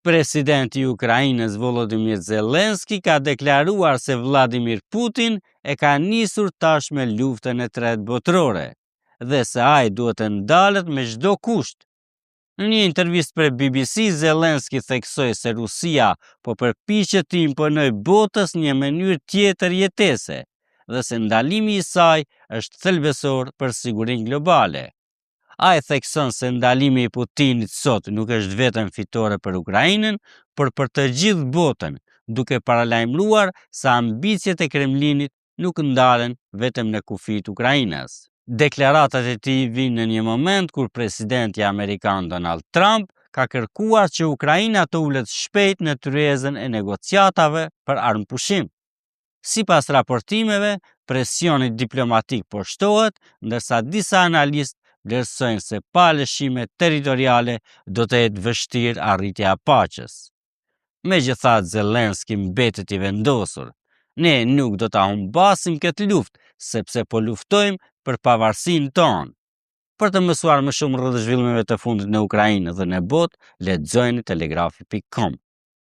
Presidenti i Ukrainës Volodymyr Zelensky ka deklaruar se Vladimir Putin e ka nisur tashme luftën e tretë botërore dhe se ai duhet të ndalet me çdo kusht. Në një intervistë për BBC, Zelensky theksoi se Rusia po përpiqet të imponojë botës një mënyrë tjetër jetese dhe se ndalimi i saj është thelbësor për sigurinë globale. Ai thekson se ndalimi i Putinit sot nuk është vetëm fitore për Ukrainën, por për të gjithë botën, duke paralajmëruar se ambicjet e Kremlinit nuk ndalen vetëm në kufijtë e Ukrainës. Deklaratat e tij vijnë në një moment kur presidenti amerikan Donald Trump ka kërkuar që Ukraina të ulet shpejt në tryezën e negociatave për armëpushim. Sipas raportimeve, presioni diplomatik po shtohet, ndërsa disa analistë vlerësojnë se pa lëshime territoriale do të jetë vështirë arritja e paqes. Megjithatë, Zelensky mbetet i vendosur. Ne nuk do ta humbasim këtë luftë, sepse po luftojmë për pavarësinë tonë. Për të mësuar më shumë rreth zhvillimeve të fundit në Ukrainë dhe në botë, lexojeni telegrafi.com.